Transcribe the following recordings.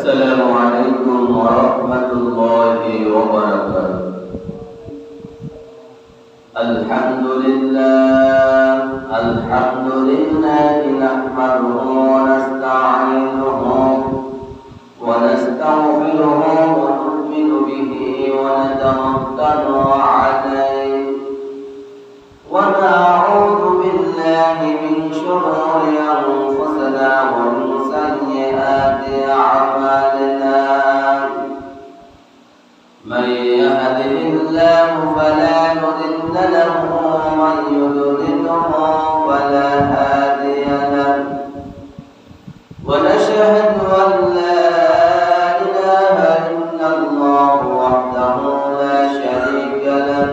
السلام عليكم ورحمة الله وبركاته. الحمد لله نحمده ونستعينه ونستغفره ونؤمن به ونتوكل عليه ونعوذ بالله من شرور أنفسنا ومن سيئات أعمالنا. من يهده الله فلا مضل له ومن يضلله فلا هادي له. ونشهد أن لا إله إلا الله وحده لا شريك له.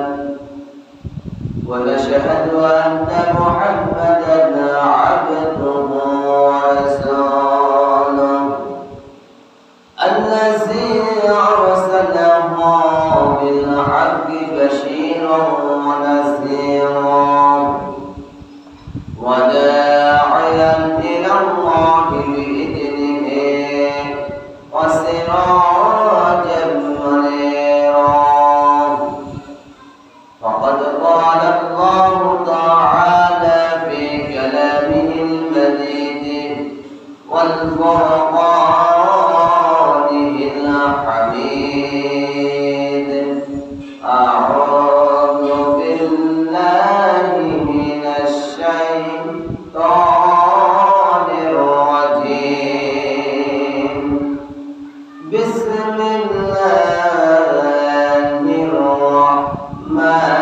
ونشهد أن محمدا عبده ورسوله الذي أرسله بالحق بشيرا ونذيرا وداعيا إلى الله بإذنه وسراجا منيرا. فقد قال الله تعالى في كلامه المجيد والفرقانه الحميد. أعوذ بالله من الشيطان الرجيم. بسم الله الرحمن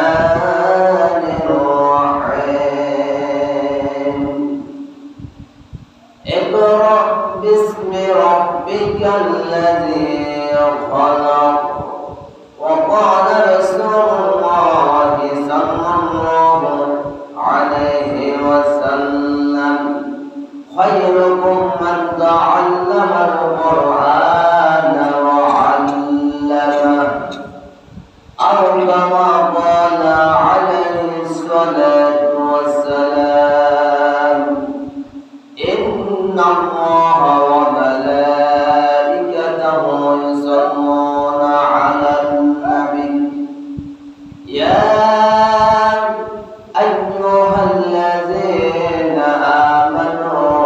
الرحيم. اقرأ باسم ربك الذي خلق. وقال رسول الله صلى الله عليه وسلم خيركم من تعلم القرآن وعلمه أو كما قال عليه الصلاة والسلام. إن الله وملائكته يصلون على النبي يا أيها الذين آمنوا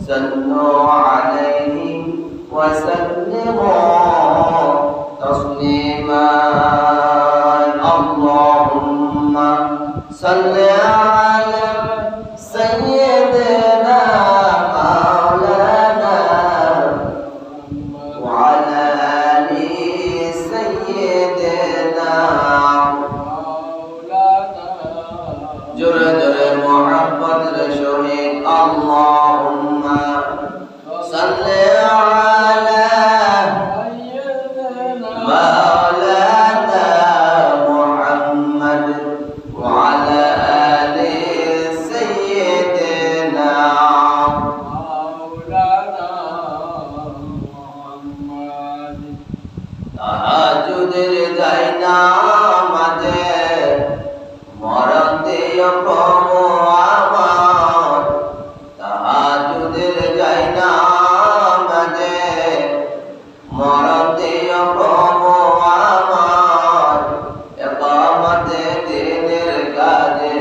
صلوا عليه وسلموا تسليما. اللهم صل على سيدنا مولانا وعلى آل سيدنا جرى جرى محبت رسولك. اللهم صل على مولانا محمد وعلى آل سيدنا তাহাজ্জুদের জায়নামাজে মরণ দিও প্রভু আমার। তাহাজ্জুদের জায়নামাজে মরণ দিও প্রভু আমার। ইকামতে দ্বীনের কাজে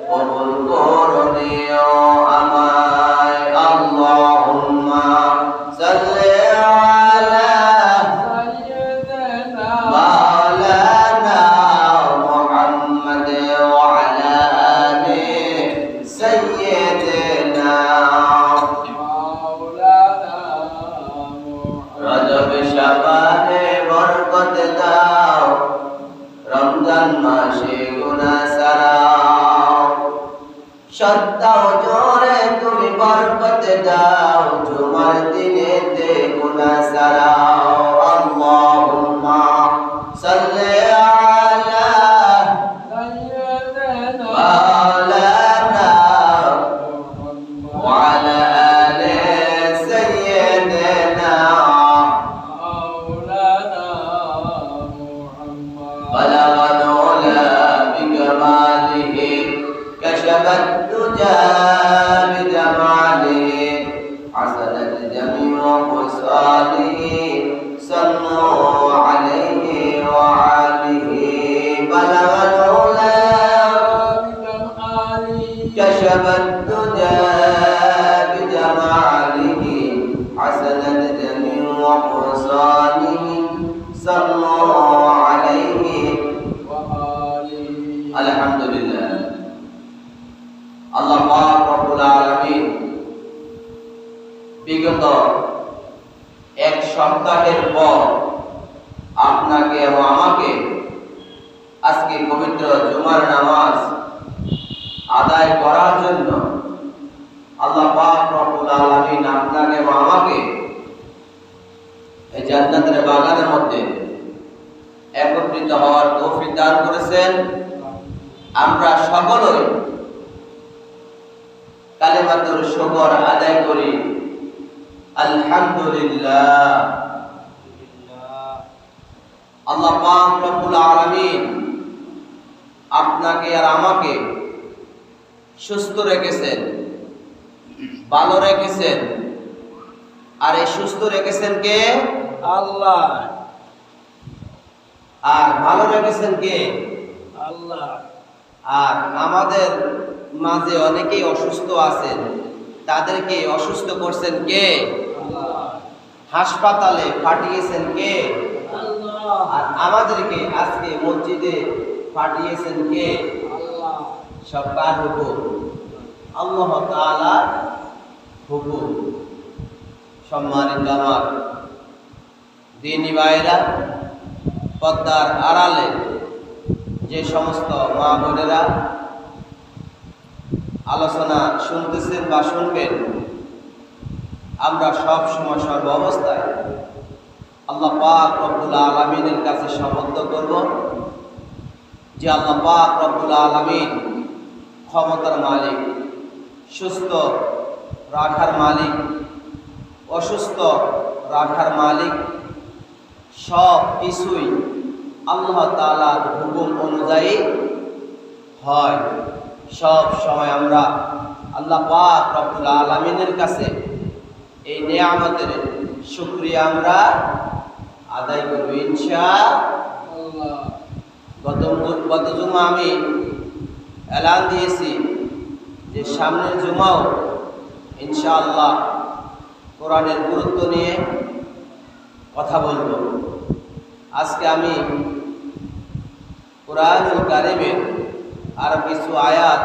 কবুল করনিও আমায়। আল্লাহুম্মা সাল্লি আলা مولانا محمد وعلى آل سيدنا رجب শাবানে বরকত দাও। রমজান মাসে গুনাহ সারাও। সত্তা জোরে তুমি বরকত দাও। জুমার দিনেতে গুনাহ সারাও। আল্লাহুম্মা সাল্লি আলা مولانا وعلى آل سيدنا بلغ العلا بكماله كشف الدجى بجماله حسنت جميع خصاله كشف الدجى بجماله حسنت جميع فرسانه صلوا عليه وآله الحمد لله আল্লাহ পাক রব্বুল আলামিন বিগত এক সপ্তাহের পর আপনাকে এবং আমাকে আজকে পবিত্র জুমার নামাজ আদায় করার জন্য আল্লাহ পাক রব্বুল আলামিন আপনাকে এবং আমাকে এই জান্নাতের বাগানের মধ্যে একত্রিত হওয়ার তৌফিক দান করেছেন। আমরা সকলেই কালিমাতুল শুকর আদায় করি আলহামদুলিল্লাহ। আল্লাহ পাক রব্বুল আলামিন আপনাকে আর আমাকে সুস্থ রেখেছেন, ভালো রেখেছেন। আর এই সুস্থ রেখেছেন কে? আল্লাহ। আর ভালো রেখেছেন কে? আল্লাহ। আর আমাদের মাঝে অনেকেই অসুস্থ আছেন, তাদেরকে অসুস্থ করছেন কে? আল্লাহ। হাসপাতালে পাঠিয়েছেন কে? আল্লাহ। আর আমাদেরকে আজকে মসজিদে পাঠিয়েছেন কে? আল্লাহ। সব কার হুকুম? আল্লাহ তাআলার হুকুম। সম্মানিত আমার দ্বীনি ভাইরা, পর্দার আড়ালে যে সমস্ত মা বোনেরা আলোচনা শুনতেছেন বা শুনবেন, আমরা সব সময় সর্ব অবস্থায় আল্লাহ পাক রব্বুল আলামিনের কাছে সমর্থ করব যে আল্লাহ পাক রব্বুল আলামিন ক্ষমতার মালিক, সুস্থ রাখার মালিক, অসুস্থ রাখার মালিক, সব কিছুই আল্লাহ তাআলার হুকুম অনুযায়ী হয়। সব সময় আমরা আল্লাহ পাক রব্বুল আলামিনের কাছে এই নিয়ামতের শুকরিয়া আমরা আদায় করব ইনশাআল্লাহ। গত জুমা আমি এলান দিয়েছি যে সামনের জুমাও ইনশাআল্লাহ কোরআনের গুরুত্ব নিয়ে কথা বলবো। আজকে আমি কোরআনুল কারীমের আর কিছু আয়াত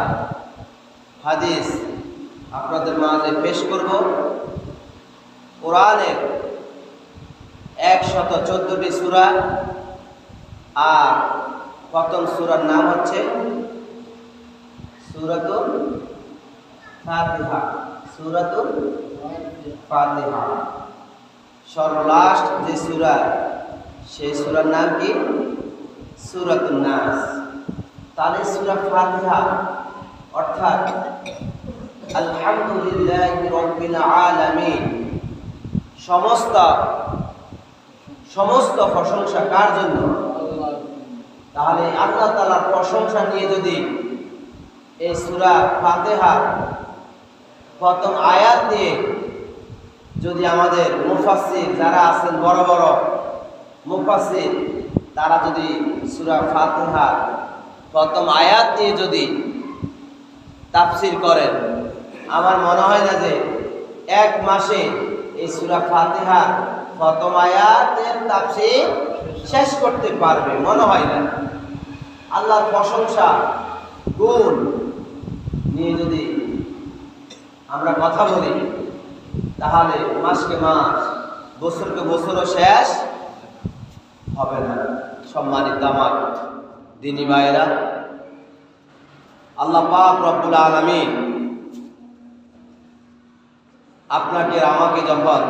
হাদিস আপনাদের মাঝে পেশ করব। কোরআনের 114টি সূরা, আর প্রথম সূরার নাম হচ্ছে সূরাতুল ফাতিহা। সূরাতুল ফাতিহা সর্বলাস্ট যে সূরা, সেই সূরার নাম কি? সূরাতুন নাস। তাহলে সূরা ফাতিহা অর্থাৎ আলহামদুলিল্লাহি রাব্বিল আলামিন, সমস্ত প্রশংসা কার জন্য? আল্লাহ। তাহলে আল্লাহ তাআলার প্রশংসা নিয়ে যদি এই সূরা ফাতিহা প্রথম আয়াত দিয়ে যদি আমাদের মুফাসসির যারা আছেন, বড় বড় মুফাসসির, তারা যদি সূরা ফাতিহা প্রথম আয়াত দিয়ে যদি তাফসীর করেন, আমার মনে হয় না যে এক মাসে এই সূরা ফাতিহা প্রথম আয়াতের তাফসীর শেষ করতে পারবে, মনে হয় না। আল্লাহর প্রশংসা গুণ নিয়ে যদি আমরা কথা বলি, তাহলে মাসকে মাস, বছরকে বছরও শেষ হবে না। সম্মানিত আমার দ্বীনি ভাইয়েরা, আল্লাহ পাক রব্বুল আলামিন আপনাকে আমাকে যখন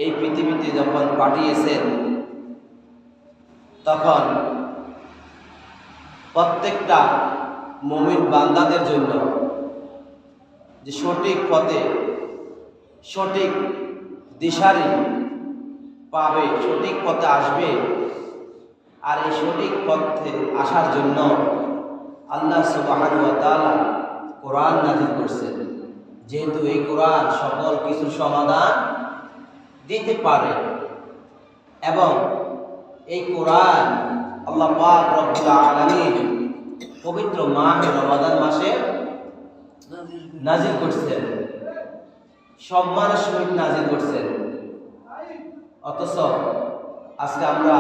এই পৃথিবীতে যখন পাঠিয়েছেন, তখন প্রত্যেকটা মুমিন বান্দাদের জন্য যে সঠিক পথে, সঠিক দিশারি পাবে, সঠিক পথে আসবে। আর এই সঠিক পথে আসার জন্য আল্লাহ সুবহানাহু ওয়া তাআলা কোরআন নাযিল করছেন, যেহেতু এই কোরআন সকল কিছু সমাধান দিতে পারে। এবং এই কোরআন আল্লাহ পাক রব্বুল আলামিন পবিত্র মাহে রমাদান মাসে নাজিল করছেন, সম্মানের সহিত নাজিল করছেন। অথচ আজকে আমরা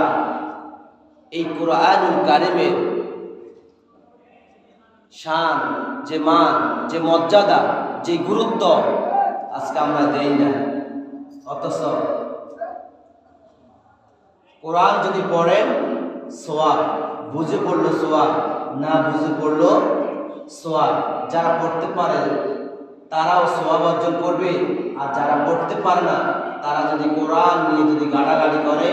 এই কোরআনুল কারিমের শান, যে মান, যে মর্যাদা, যে গুরুত্ব আজকে আমরা দেই না। অথচ কোরআন যদি পড়েন সোয়াব, বুঝে পড়লো সোয়াব, না বুঝে পড়লো সোয়াব। যারা পড়তে পারে তারাও সোয়াব অর্জন করবে, আর যারা পড়তে পারে না তারা যদি কোরআন নিয়ে যদি গাড়াগাড়ি করে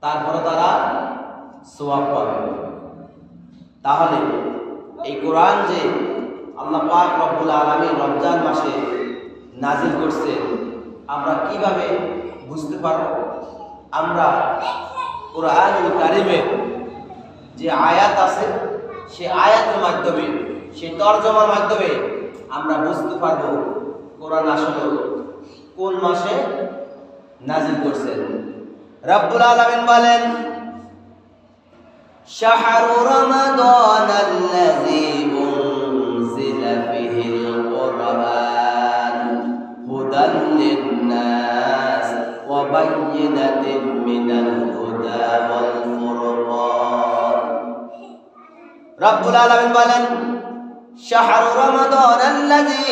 তারপরে তারা সোয়াব পাবে। তাহলে এই কোরআন যে আল্লাহ পাক রব্বুল আলামিন রমজান মাসে নাজিল করছে, আমরা কিভাবে বুঝতে পারব? আমরা কোরআনুল কারিমের যে আয়াত আছে সে আয়াতের মাধ্যমে, সে তরজমার মাধ্যমে আমরা বুঝতে পারব কোরআন আসলে কোন মাসে নাজিল করছেন। রব্বুল আলামিন বলেন, শাহরু রমাদান আল্লাযী উনজিলা ফীহিল কুরআন হুদাল লিন-নাস ওয়া বায়্যিনাতিন মিনাল হুদা ওয়াল ফুরকান। রব্বুল আলামিন বলেন, শাহরু রমাদান আল্লাযী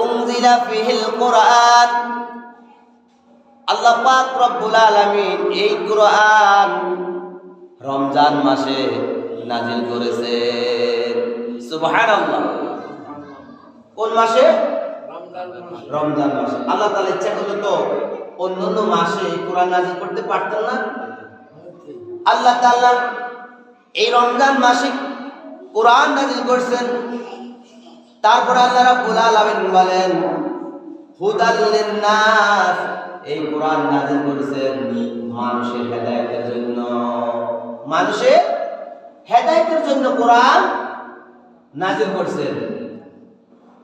উনজিলা ফীহিল কুরআন। আল্লাহ পাক রব্বুল আলামিন এই কুরআন রমজান মাসে নাজিল করেছেন। সুবহানাল্লাহ। কোন মাসে? রমজান মাসে। আল্লাহ তাআলা ইচ্ছা করলে তো অন্যান্য মাসে কোরআন নাজিল করতে পারতেন না? আল্লাহ তাআলা এই রমজান মাসে কোরআন নাজিল করেছেন। তারপর আল্লাহ রাব্বুল আলামিন বলেন, হুদাল লিন-নাস, এই কোরআন নাজিল করেছেন মানুষের হেদায়েতের জন্য। মানুষের হেদায়েতের জন্য কোরআন নাজিল করেছেন।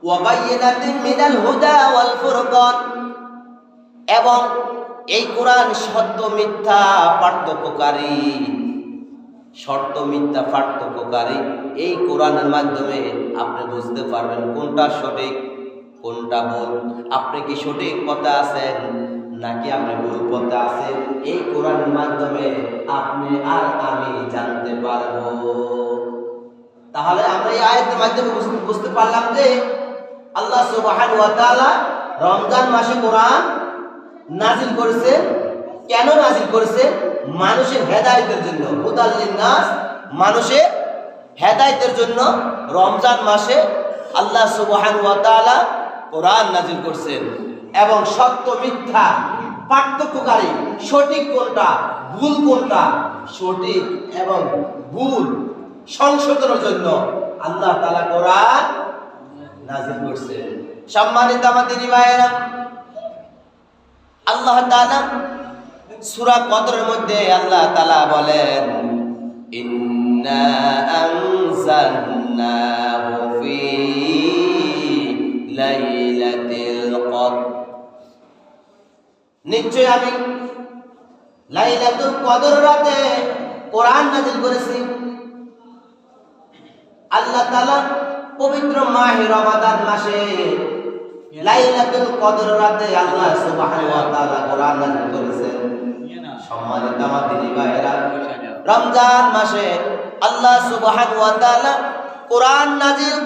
ওয়া বায়্যিনাতিন মিনাল হুদা ওয়াল ফুরকান, এবং এই কোরআন সত্য মিথ্যা পার্থক্যকারী, সত্য মিথ্যা পার্থক্যকারী। এই কোরআনের মাধ্যমে আপনি বুঝতে পারবেন কোনটা সঠিক কোনটা ভুল। আপনি কি সঠিক পথে আছেন নাকি আপনি ভুল পথে আছেন, এই কোরআনের মাধ্যমে আপনি আর আমি জানতে পারবো। তাহলে আমরা এই আয়াতের মাধ্যমে বুঝতে পারলাম যে আল্লাহ সুবহানাহু ওয়া তাআলা রমজান মাসে কোরআন নাজিল করেছে। কেন নাজিল করেছে? মানুষের হেদায়েতের জন্য। হুদাল লিন-নাস, মানুষের হেদায়েতের জন্য রমজান মাসে আল্লাহ সুবহানাহু ওয়া তাআলা কোরআন নাজিল করছেন। এবং সত্য মিথ্যা পার্থক্যকারী, সঠিক কোনটা ভুল কোনটা, সঠিক এবং ভুল সংশোধনের জন্য আল্লাহ তাআলা কোরআন নাজিল করছেন। সম্মানিত আমাদের ভাইয়েরা, আল্লাহ তাআলা সূরা কদরের মধ্যে আল্লাহ তাআলা বলেন, ইন্না আনজালনাহু ফী লাইলাতিল কদর, নিশ্চয় আমি লাইলাতুল কদর রাতে কোরআন নাজিল করেছি। আল্লাহ তাআলা পবিত্র মাহে রমাদান মাসে লাইলাতুল কদর রাতে আল্লাহ সুবহানাহু ওয়া তাআলা কোরআন নাজিল করেছেন। সম্মানিত আমাদের ভাইয়েরা, রমজান মাসে আল্লাহ সুবহানাহু ওয়া তাআলা কোরআন নাজিল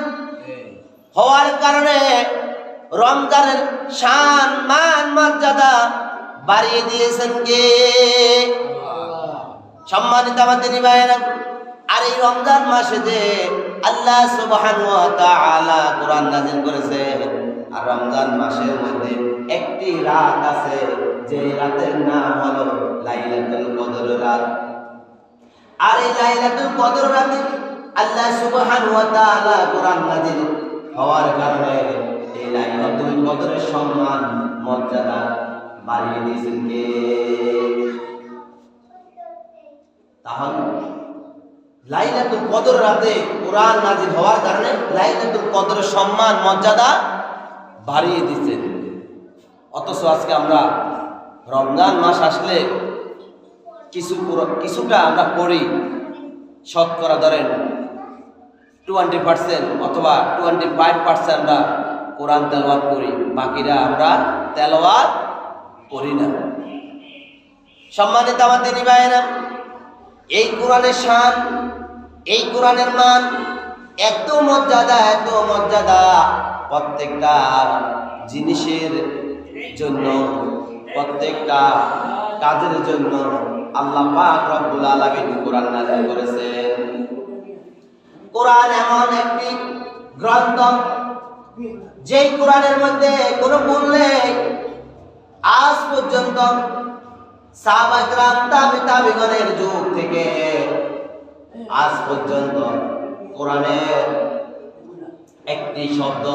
হওয়ার কারণে রমজানের শান, মান, মর্যাদা বাড়িয়ে দিয়েছেন কে? সম্মানিত আমাদের ভাইয়েরা, আর এই রমজান মাসে যে আল্লাহ সুবহানাহু ওয়া তাআলা কোরআন নাজিল করেছে, আর রমজান মাসের মধ্যে একটি রাত আছে যে রাতের নাম হলো লাইলাতুল কদর রাত। আর এই লাইলাতুল কদর রাতে আল্লাহ সুবহানাহু ওয়া তাআলা কোরআন নাজিল হওয়ার কারণে এই লাইলাতুল কদরের সম্মান, মর্যাদা বাড়িয়ে দিয়েছেন কে? তাহলে লাইলাতুল কদর রাতে কোরআন নাজিল হওয়ার কারণে লাইলাতুল কদরের সম্মান, মর্যাদা বাড়িয়ে দিয়েছেন। অথচ আজকে আমরা রমজান মাস আসলে কিছুটা আমরা পড়ি, শতকরা ধরেন 20% অথবা 25% আমরা কোরআন তেলাওয়াত করি, বাকিরা আমরা তেলাওয়াত করি না। সম্মানিত আমার দিনী ভাইয়েরা, এই কোরআনের শান, এই কোরআনের মান এত মর্যাদা, প্রত্যেকটা জিনিসের জন্য, প্রত্যেকটা কাজের জন্য আল্লাহ পাক রব্বুল আলামিন কোরআন নাযিল করেছেন। কোরআন এমন একটি গ্রন্থ, যেই কোরআনের মধ্যে কোনো ভুল নেই। আজ পর্যন্ত সাহাবা কিরাম, তাবিগণের যুগ থেকে আজ পর্যন্ত কোরআনের একটি শব্দ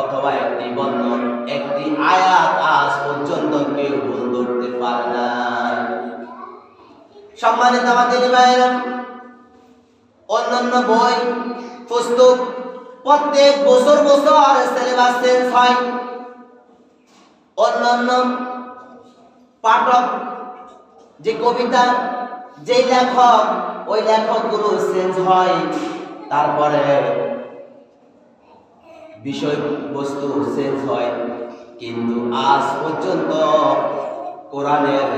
অথবা একটি বর্ণ, একটি আয়াত আজ পর্যন্ত কেউ ভুল ধরতে পারে না। সম্মানিত আমাদের ভাইয়েরা, অন্যান্য বই পুস্তক প্রত্যেক বছর সিলেবাস চেঞ্জ হয়। অন্যান্য পাঠক, যে কবিতা, যে লেখক, ওই লেখকগুলো চেঞ্জ হয়, তারপরে বিষয়বস্তু চেঞ্জ হয়, কিন্তু আজ পর্যন্ত কোরআনের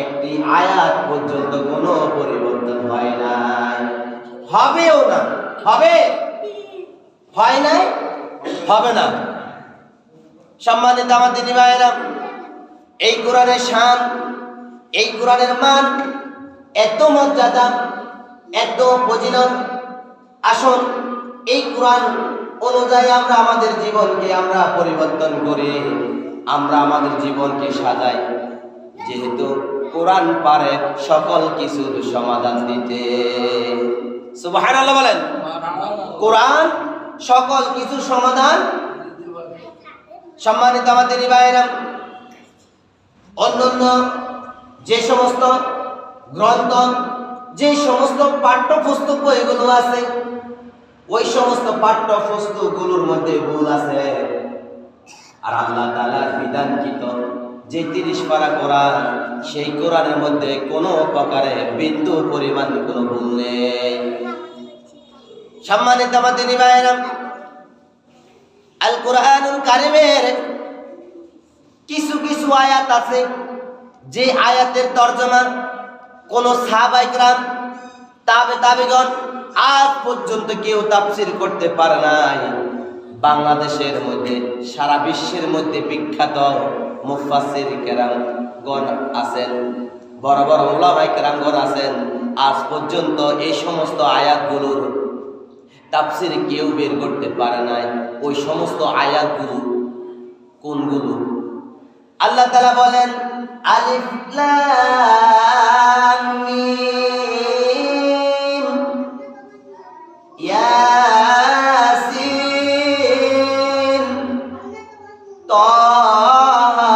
একটি আয়াত পর্যন্ত কোনো পরিবর্তন হয় নাই, হবেও না। হয় নাই, হবে না। সম্মানিত আমার দিনী ভাইয়েরা, এই কোরআনের শান, এই কোরআনের মান এত মর্যাদা, এত ফজিলত। আসুন এই কোরআন অনুযায়ী আমরা আমাদের জীবনকে আমরা পরিবর্তন করি, আমরা আমাদের জীবনকে সাজাই। যেহেতু কোরআন পারে সকল কিছুর সমাধান দিতে। সুবহানাল্লাহ বলেন। কোরআন সকল কিছুর সমাধান। সম্মানিত আমাদের ভাইয়েরা, অন্যান্য যে সমস্ত গ্রন্থ, যে সমস্ত পাঠ্যপুস্তক বইগুলো আছে, ওই সমস্ত পাঠ্যপুস্তকগুলোর মধ্যে ভুল আছে। আর আল্লাহ তাআলার বিধানকৃত যে 30 পারা কোরআন, সেই কোরআনের মধ্যে কোনো প্রকারে বিন্দু পরিমাণ কোনো ভুল নেই। সম্মানিত আমার দিনী ভাইয়েরা, আল কোরআনুল কারীমের কিছু কিছু আয়াত আছে, যে আয়াতের তরজমা কোন সাহাবায়ে কেরাম, তাবিগণ আজ পর্যন্ত কেউ তাফসীর করতে পারে নাই। বাংলাদেশের মধ্যে, সারা বিশ্বের মধ্যে বিখ্যাত মুফাসসির কেরামগণ আছেন, বড় বড় উলামায়ে কেরামগণ আছেন। আজ পর্যন্ত এই সমস্ত আয়াতগুলোর তাফসীর কেউ বের করতে পারে নাই। ওই সমস্ত আয়াতগুলো কোনগুলো? আল্লাহ তাআলা বলেন, আলিফ লাম মিম ইয়াসিন তাহা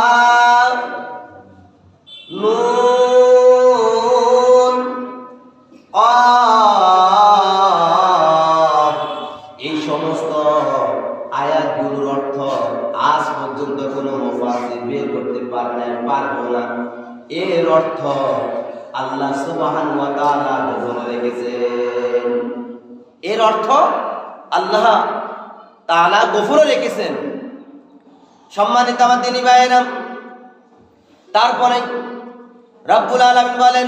নুন কাফ। এই সমস্ত আয়াতগুলোর অর্থ আজ পর্যন্ত কোনো মুফাসসির বের করতে পারবো না। এর অর্থ আল্লাহ সুবহানাহু ওয়া তাআলা বলে রেখেছেন। এর অর্থ আল্লাহ তাআলা গফুর রেখেছেন। সম্মানিত আমার দিনী ভাইয়েরা, তারপরে রব্বুল আলামিন বলেন,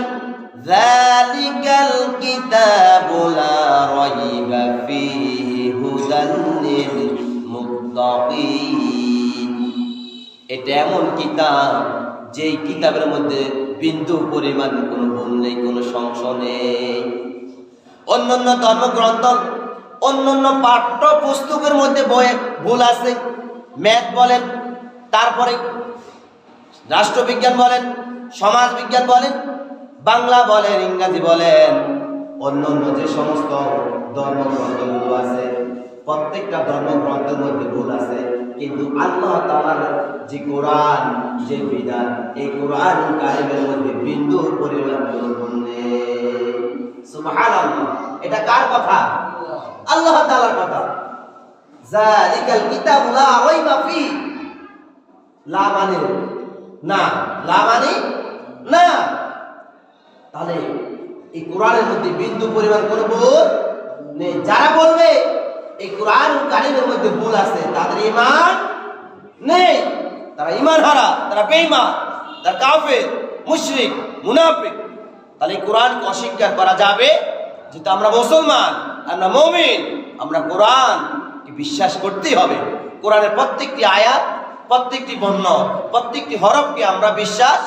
যালিকাল কিতাবু লা রাইবা ফীহি হুদাল লিল মুত্তাকিন। এটা এমন কিতাব, যেই কিতাবের মধ্যে বিন্দু পরিমাণ কোনো ভুল নেই, কোনো সংশয় নেই। অন্যান্য ধর্মগ্রন্থ, অন্যান্য পাঠ্য পুস্তকের মধ্যে বইয়ে ভুল আছে। ম্যাথ বলেন, তারপরে রাষ্ট্রবিজ্ঞান বলেন, সমাজ বিজ্ঞান বলেন, বাংলা বলেন, ইংরেজি বলেন, অন্যান্য যে সমস্ত ধর্মগ্রন্থগুলো আছে, প্রত্যেকটা ধর্মগ্রন্থের মধ্যে ভুল আছে। কিন্তু আল্লাহ তাআলার যে কোরআন, যে বিধান, এই কোরআন কারিমের মধ্যে বিন্দু পরিমাণ কোনো ভুল নেই। সুবহানাল্লাহ। এটা কার কথা? আল্লাহ তাআলার কথা। যালিকাল কিতাবু লা রাইবা ফী। লা মানে না, লা মানে না। তাহলে এই কোরআনের মধ্যে বিন্দু পরিমাণ কোনো ভুল নেই। যারা বলবে এই কোরআন কারিমের মধ্যে ভুল আছে, তাদের ঈমান নেই, তারা ঈমান হারা, তারা বেঈমান, তারা কাফের, মুশরিক, মুনাফিক। তাহলে কোরআনকে অস্বীকার করা যাবে? যেহেতু আমরা মুসলমান, আমরা মুমিন, আমরা কোরআনকে বিশ্বাস করতেই হবে। কোরআনের প্রত্যেকটি আয়াত, প্রত্যেকটি বর্ণ, প্রত্যেকটি হরফকে আমরা বিশ্বাস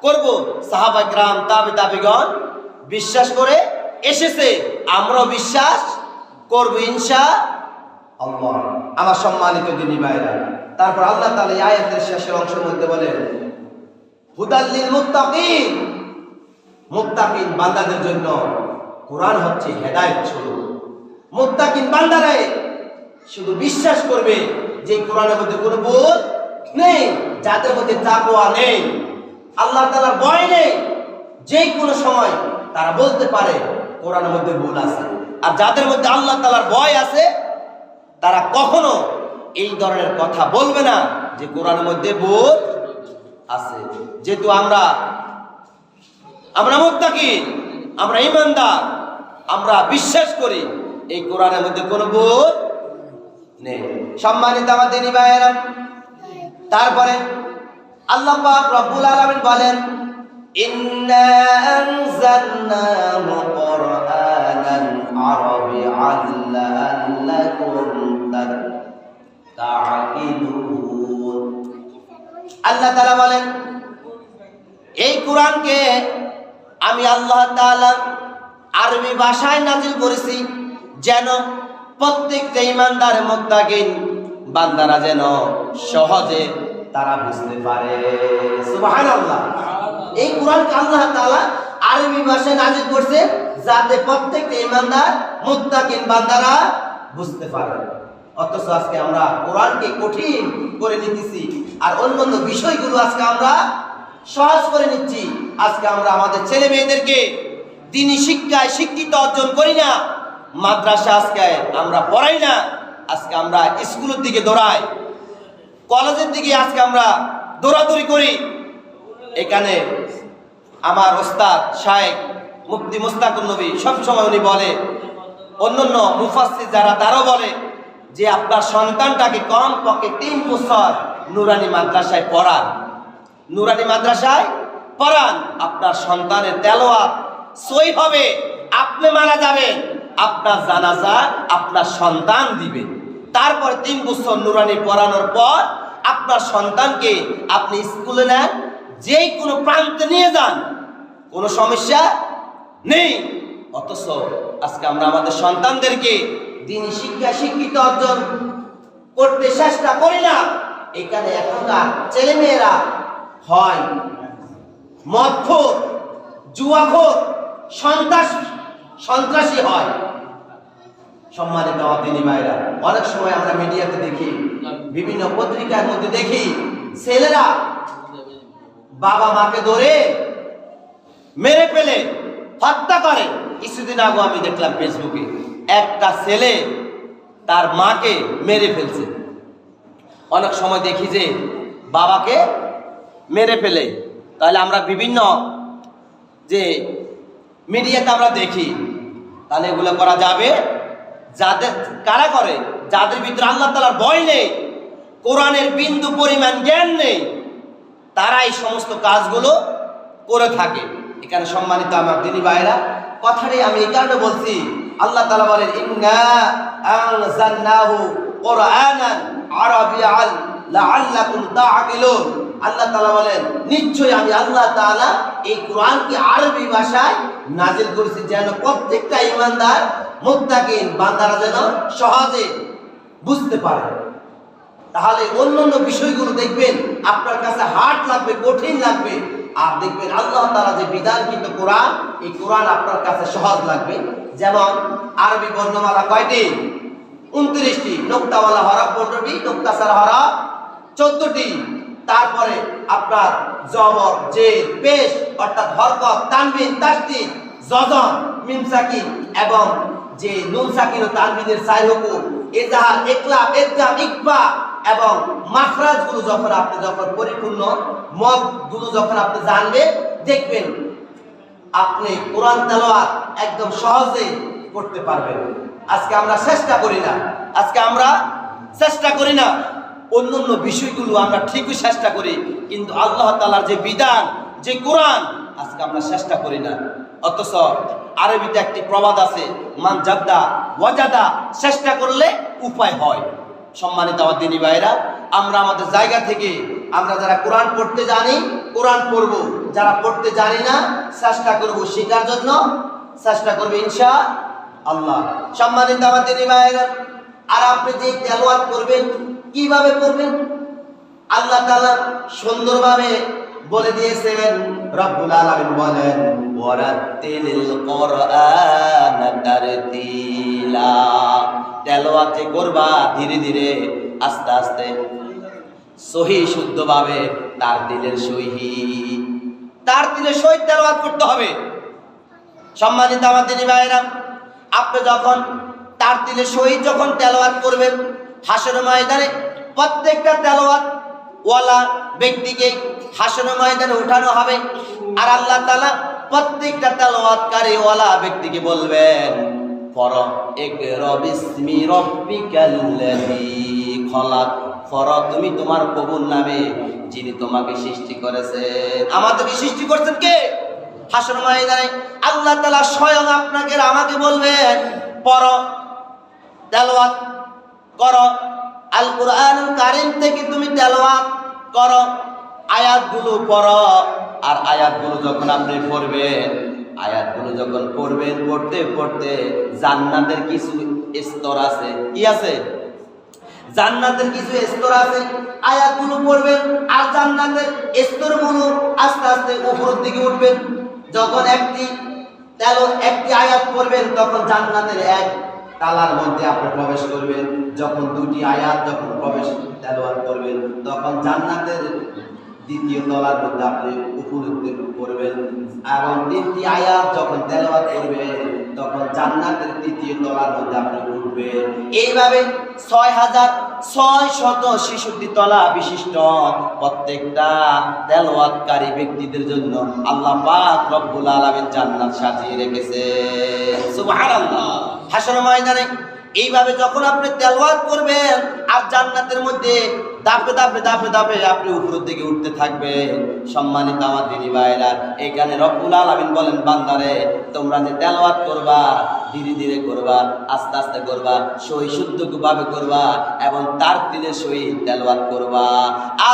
করব। সাহাবা কিরাম, তাবিগণ বিশ্বাস করে এসেছে, আমরাও বিশ্বাস করব ইনশাআল্লাহ। আমার সম্মানিত দিনী ভাইরা, তারপর আল্লাহ তাআলা এই আয়াতের শেষের অংশের মধ্যে বলেন হুদাল লিল মুত্তাকিন, মুত্তাকিন বান্দাদের জন্য কোরআন হচ্ছে হেদায়েত স্বরূপ। মুত্তাকিন বান্দারা শুধু বিশ্বাস করবে যে কোরআনের মধ্যে কোনো ভুল নেই, যাদের মধ্যে তাকওয়া নেই, আল্লাহ তাআলার ভয় নেই, যে কোনো সময় তারা বলতে পারে কোরআনের মধ্যে ভুল আছে। আর যাদের মধ্যে আল্লাহ তাআলার ভয় আছে, তারা কখনো এই ধরনের কথা বলবে না যে কোরআনের মধ্যে ভুল আছে। যেহেতু আমরা মুত্তাকিন, আমরা ঈমানদার, আমরা বিশ্বাস করি এই কোরআনের মধ্যে কোনো ভুল নেই। সম্মানিত আমার দিনী ভাইয়েরা, তারপরে আল্লাহ পাক রব্বুল আলামিন বলেন ইন্না আনজালনাহু কুরআনান আরাবিয়্যান লাআল্লাকুম তা'কিলুন। আল্লাহ তাআলা বলেন এই কোরআনকে আমি আল্লাহ তাআলা আরবি ভাষায় নাজিল করেছি, যেন প্রত্যেকটা ঈমানদার মুত্তাকিন বান্দারা যেন সহজে তারা বুঝতে পারে। সুবহানাল্লাহ। এই কোরআনকে আল্লাহ তাআলা আরবি ভাষায় নাজিল করছে যাতে প্রত্যেকটা ঈমানদার মুত্তাকিন বান্দারা বুঝতে পারে। অথচ আজকে আমরা কোরআনকে কঠিন করে নিতেছি, আর অন্যান্য বিষয়গুলো আজকে আমরা সহজ করে নিচ্ছি। আজকে আমরা আমাদের ছেলে মেয়েদেরকে দ্বীনি শিক্ষায় শিক্ষিত অর্জন করি না, মাদ্রাসা আজকে আমরা পড়াই না, আজকে আমরা স্কুলের দিকে দৌড়াই, কলেজের দিকে আজকে আমরা দৌড়াদৌড়ি করি। এখানে আমার ওস্তাদ শায়েখ মুফতি মুস্তাকুন নবী সবসময় উনি বলে, অন্যান্য মুফাসসির যারা তারাও বলে যে আপনার সন্তানটাকে কমপক্ষে 3 বছর নুরানি মাদ্রাসায় পড়ান, নুরানি মাদ্রাসায় পড়ান। আপনার সন্তানের তেলাওয়াত সই হবে, আপনি মারা যাবেন, আপনার জানাজা আপনার সন্তান দিবে। তারপর 3 বছর নুরানি পড়ানোর পর আপনার সন্তানকে আপনি স্কুলে নেন, যে কোনো প্রান্তে নিয়ে যান, কোনো সমস্যা নেই। অথচ আজকে আমরা আমাদের সন্তানদেরকে দ্বীনি শিক্ষা শিক্ষিত অর্জন করতে চেষ্টা করি না। এখানে এখনকার ছেলেমেয়েরা হয় মদখোর, জুয়াখোর, সন্ত্রাসী হয়। সম্মানিত দিনী ভাইরা, অনেক সময় আমরা মিডিয়াতে দেখি, বিভিন্ন পত্রিকার মধ্যে দেখি, ছেলেরা বাবা মাকে ধরে মেরে ফেলে হত্যা করে। কিছুদিন আগে আমি দেখলাম ফেসবুকে একটা ছেলে তার মাকে মেরে ফেলছে। অনেক সময় দেখি যে বাবাকে মেরে ফেলে, তাহলে আমরা বিভিন্ন যে মিডিয়াতে আমরা দেখি, তাহলে এগুলো করা যাবে? যাদের কারা করে, যাদের ভিতরে আল্লাহ তাআলার ভয় নেই, কোরআনের বিন্দু পরিমাণ জ্ঞান নেই, তারা এই সমস্ত কাজগুলো করে থাকে। এখানে সম্মানিত আমার দিনী ভাইরা, কথাটাই আমি এই কারণে বলছি, আল্লাহ তাআলা বলেন ইন্না আনজালনাহু কুরআনান আরাবিয়্যান লাআল্লাকুম তা'কিলুন। আল্লাহ তাআলা বলেন নিশ্চয়ই আমি আল্লাহ তাআলা এই কোরআনকে আরবি ভাষায় নাজিল করেছি, যেন প্রত্যেকটা ঈমানদার মুত্তাকিন বান্দারা যেন সহজে বুঝতে পারে। তাহলে অন্যান্য বিষয়গুলো দেখবেন আপনার কাছে হার্ড লাগবে, কঠিন লাগবে, আর দেখবেন আল্লাহ তাআলা যে বিধানকৃত কোরআন, এই কোরআন আপনার কাছে সহজ লাগবে। যেমন আরবি বর্ণমালা কয়টি? 29টি, নোক্তাওয়ালা হরফ 15টি, নোক্তা ছাড়া হরফ 14টি। তারপরে আপনার জবর, জের, পেশ অর্থাৎ হরকত, তানবিন, তাসদীদ, যজম, মিম সাকিন এবং যে নুন সাকিন ও তানবিনের 4 হুকুম, ইজহার, ইকলাব, ইদগাম, ইকফা এবং মাখরাজগুলো যখন পরিপূর্ণ মদগুলো যখন আপনি জানবেন, দেখবেন আপনি কোরআন তেলাওয়াত একদম সহজে করতে পারবেন। আজকে আমরা চেষ্টা করি না, আজকে আমরা চেষ্টা করি না। অন্যান্য বিষয়গুলো আমরা ঠিকই চেষ্টা করি, কিন্তু আল্লাহ তাআলার যে বিধান, যে কোরআন, আজকে আমরা চেষ্টা করি না। অথচ আরবিতে একটি প্রবাদ আছে, মান জাদ্দা ওয়াজাদা, চেষ্টা করলে উপায় হয়। সম্মানিত আমার দিনী ভাইরা, আমরা আমাদের জায়গা থেকে আমরা যারা কোরআন পড়তে জানি কোরআন পড়ব, যারা পড়তে জানি না চেষ্টা করব শেখার জন্য, চেষ্টা করবে ইনশাআল্লাহ। সম্মানিত আমার দিনী ভাইরা, আর আপনি যে তেলাওয়াত করবেন কিভাবে করবেন আল্লাহ তাআলা সুন্দরভাবে বলে দিয়েছেন। রব্বুল আলামিন বলেন, ওয়ারাতিলিল কুরআন তারতিলা, তেলাওয়াত যে করবা ধীরে ধীরে আস্তে আস্তে সহি শুদ্ধভাবে তার দিলের সহিত তেলাওয়াত করতে হবে। সম্মানিত আমার দিনী ভাইরা, আপনি যখন তার দিলের সহিত যখন তেলাওয়াত করবেন, হাসরের ময়দানে প্রত্যেকটা তেলাওয়াত ওয়ালা ব্যক্তিকে হাসরের ময়দানে উঠানো হবে। আর আল্লাহ তাআলা প্রত্যেকটা তেলাওয়াতকারী ওয়ালা ব্যক্তিকে বলবেন, ফরা ইকরা বিসমি রাব্বিকাল্লাযী খলাক, ফরা তুমি তোমার প্রভুর নামে যিনি তোমাকে সৃষ্টি করেছেন। আমাদেরকে সৃষ্টি করছেন কে? হাসরের ময়দানে আল্লাহ তাআলা স্বয়ং আপনাকে আমাকে বলবেন, পড়ো, তেলাওয়াত করো, আল কুরআনুল কারীম থেকে তুমি তেলাওয়াত করো, আয়াতগুলো পড়ো। আর আয়াতগুলো যখন আপনি পড়বেন, আয়াতগুলো যখন পড়বেন, পড়তে পড়তে জান্নাতের কিছু স্তর আছে। কি আছে? জান্নাতের কিছু স্তর আছে। আয়াতগুলো পড়বেন আর জান্নাতের স্তরগুলো আস্তে আস্তে উপরের দিকে উঠবেন। যখন একটি আয়াত পড়বেন তখন জান্নাতের এক তালার মধ্যে আপনি প্রবেশ করবেন। যখন দুটি আয়াত যখন প্রবেশ তেলাওয়াত করবেন তখন জান্নাতের দ্বিতীয় তলার মধ্যে আপনি উপরে করবেন। এবং তিনটি আয়াত যখন তেলাওয়াত করবেন তখন জান্নাতের তৃতীয় তলার মধ্যে আপনি উঠবেন। এইভাবে 6666 তলা বিশিষ্ট প্রত্যেকটা তেলাওয়াতকারী ব্যক্তিদের জন্য আল্লাহ পাক রব্বুল আলামিন জান্নাত সাজিয়ে রেখেছে। সুবহানাল্লাহ। হাসরের ময়দানে এইভাবে যখন আপনি তেলাওয়াত করবেন আর জান্নাতের মধ্যে ধাপে ধাপে ধাপে ধাপে আপনি উপরের দিকে উঠতে থাকবেন। সম্মানিত আমার দিনী ভাইরা, এখানে রব্বুল আলামিন বলেন, বান্দারে তোমরা যে তেলাওয়াত করবা ধীরে ধীরে করবা, আস্তে আস্তে করবা, সহি শুদ্ধভাবে করবা এবং তার তিলের সহিত তেলাওয়াত করবা।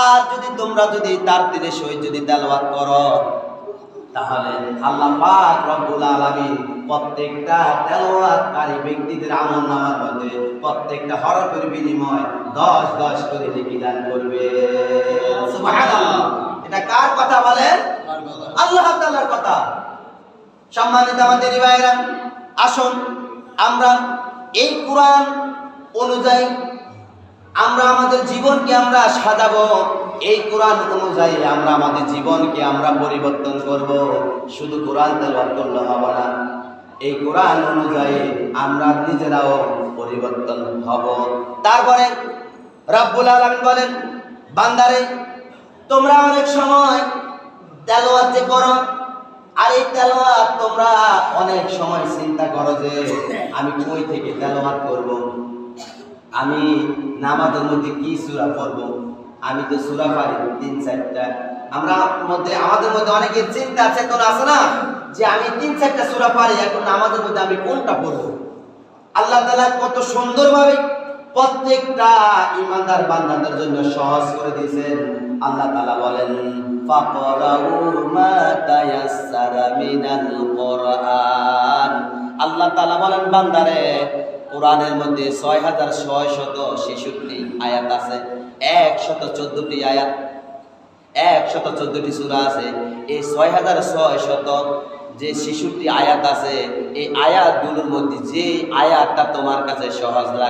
আর তোমরা যদি তার তিলের সহিত যদি তেলাওয়াত করো তাহলে আল্লাহ পাক রব্বুল আলামিন প্রত্যেকটা তেলাওয়াতকারী ব্যক্তিদের আমলনামার মধ্যে প্রত্যেকটা হরফের বিনিময় 10 করে নেকি দান করবে। সুবহানাল্লাহ। এটা কার কথা বলেন? আল্লাহ তাআলার কথা। সম্মানিত আমাদের ভাইরা, আসুন আমরা এই কোরআন অনুযায়ী আমরা আমাদের জীবনকে আমরা সাজাবো। এই কোরআন অনুযায়ী আমরা আমাদের জীবনকে আমরা পরিবর্তন করব। শুধু কোরআন তেলাওয়াত করলে হবে না, এই কোরআন অনুযায়ী আমরা নিজেরাও পরিবর্তন হব। তারপরে রব্বুল আলামিন বলেন, বান্দারে তোমরা অনেক সময় তেলাওয়াত যে করো, আর এই তেলাওয়াত তোমরা অনেক সময় চিন্তা করো যে আমি কই থেকে তেলাওয়াত করব, আমি নামাজের মধ্যে কি সূরা পড়ব, আমি তো সূরা পারি 3-4টা। আমাদের মধ্যে অনেকের চিন্তা চেতনা আছে না, যে আমি 3-4টা সূরা পারি, এখন নামাজের মধ্যে আমি কোনটা পড়ব। আল্লাহ তাআলা কত সুন্দরভাবে প্রত্যেকটা ঈমানদার বান্দাদের জন্য সহজ করে দিয়েছেন। আল্লাহ তাআলা বলেন, ফাকরাউ মা তায়াসসারা মিনাল কুরআন। আল্লাহ তাআলা বলেন, বান্দারে কোরআনের মধ্যে 6666 আয়াত আছে, 114টি আয়াত, 114টি সূরা আছে। এই 6666 আয়াত আছে, এই আয়াতগুলোর মধ্যে যে আয়াতটা তোমার কাছে সহজ লাগে